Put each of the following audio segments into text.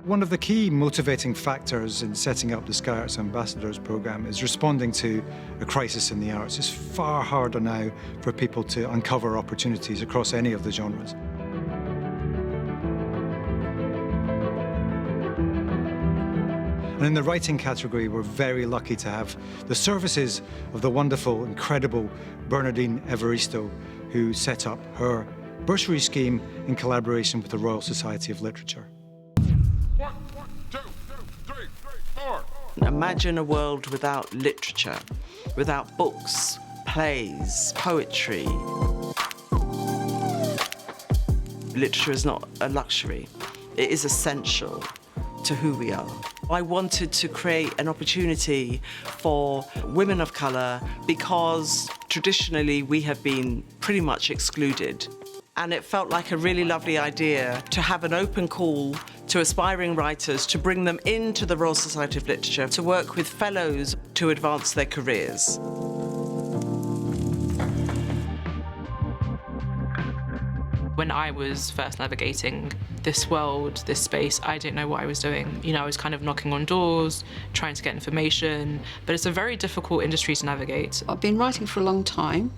One of the key motivating factors in setting up the Sky Arts Ambassadors programme is responding to a crisis in the arts. It's far harder now for people to uncover opportunities across any of the genres. And in the writing category, we're very lucky to have the services of the wonderful, incredible Bernardine Evaristo, who set up her bursary scheme in collaboration with the Royal Society of Literature. 1, 2, 3, 4. Imagine a world without literature, without books, plays, poetry. Literature is not a luxury. It is essential to who we are. I wanted to create an opportunity for women of colour because traditionally we have been pretty much excluded. And it felt like a really lovely idea to have an open call to aspiring writers to bring them into the Royal Society of Literature to work with fellows to advance their careers. When I was first navigating this world, this space, I didn't know what I was doing. You know, I was kind of knocking on doors, trying to get information, but it's a very difficult industry to navigate. I've been writing for a long time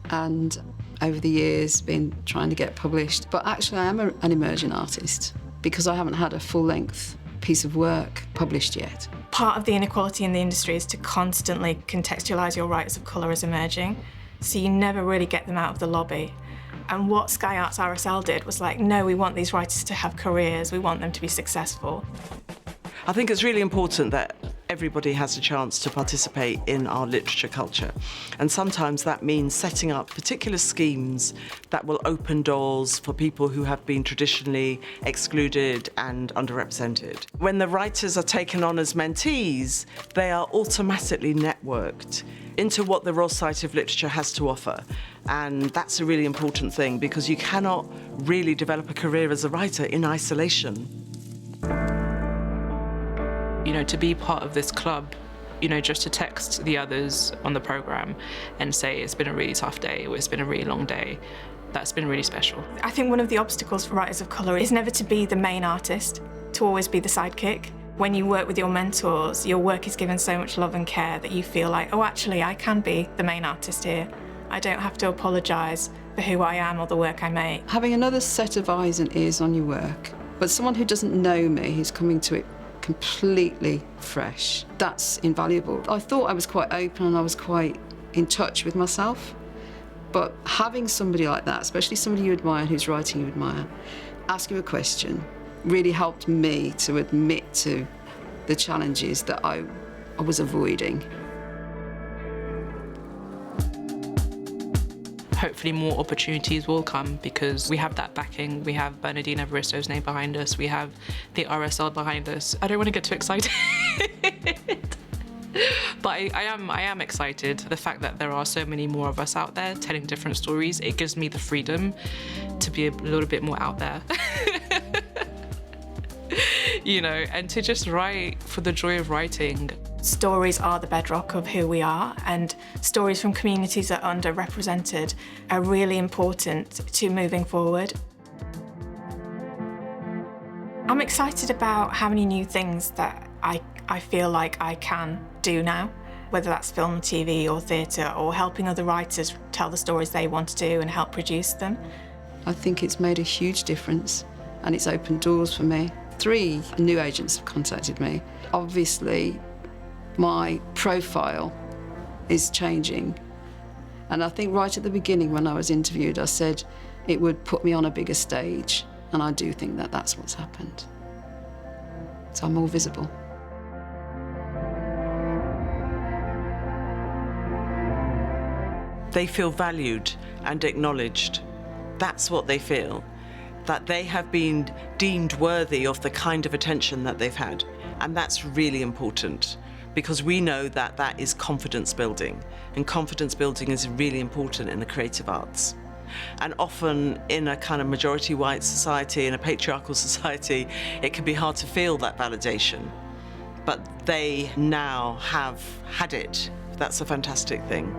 and over the years been trying to get published, but actually I am an emerging artist because I haven't had a full-length piece of work published yet. Part of the inequality in the industry is to constantly contextualise your writers of colour as emerging, so you never really get them out of the lobby. And what Sky Arts RSL did was like, no, we want these writers to have careers, we want them to be successful. I think it's really important that everybody has a chance to participate in our literature culture. And sometimes that means setting up particular schemes that will open doors for people who have been traditionally excluded and underrepresented. When the writers are taken on as mentees, they are automatically networked into what the Royal Society of Literature has to offer. And that's a really important thing because you cannot really develop a career as a writer in isolation. You know, to be part of this club, you know, just to text the others on the programme and say it's been a really tough day or it's been a really long day, that's been really special. I think one of the obstacles for writers of colour is never to be the main artist, to always be the sidekick. When you work with your mentors, your work is given so much love and care that you feel like, oh, actually, I can be the main artist here. I don't have to apologise for who I am or the work I make. Having another set of eyes and ears on your work, but someone who doesn't know me, who's coming to it completely fresh, that's invaluable. I thought I was quite open and I was quite in touch with myself, but having somebody like that, especially somebody you admire, whose writing you admire, ask you a question, really helped me to admit to the challenges that I was avoiding. Hopefully more opportunities will come because we have that backing. We have Bernardine Evaristo's name behind us. We have the RSL behind us. I don't want to get too excited. But I am excited. The fact that there are so many more of us out there telling different stories, it gives me the freedom to be a little bit more out there. You know, and to just write for the joy of writing. Stories are the bedrock of who we are, and stories from communities that are underrepresented are really important to moving forward. I'm excited about how many new things that I feel like I can do now, whether that's film, TV or theatre, or helping other writers tell the stories they want to do and help produce them. I think it's made a huge difference and it's opened doors for me. 3 new agents have contacted me. Obviously, my profile is changing. And I think right at the beginning when I was interviewed, I said it would put me on a bigger stage. And I do think that that's what's happened. So I'm more visible. They feel valued and acknowledged. That's what they feel. That they have been deemed worthy of the kind of attention that they've had. And that's really important because we know that that is confidence building. And confidence building is really important in the creative arts. And often in a kind of majority white society, in a patriarchal society, it can be hard to feel that validation. But they now have had it. That's a fantastic thing.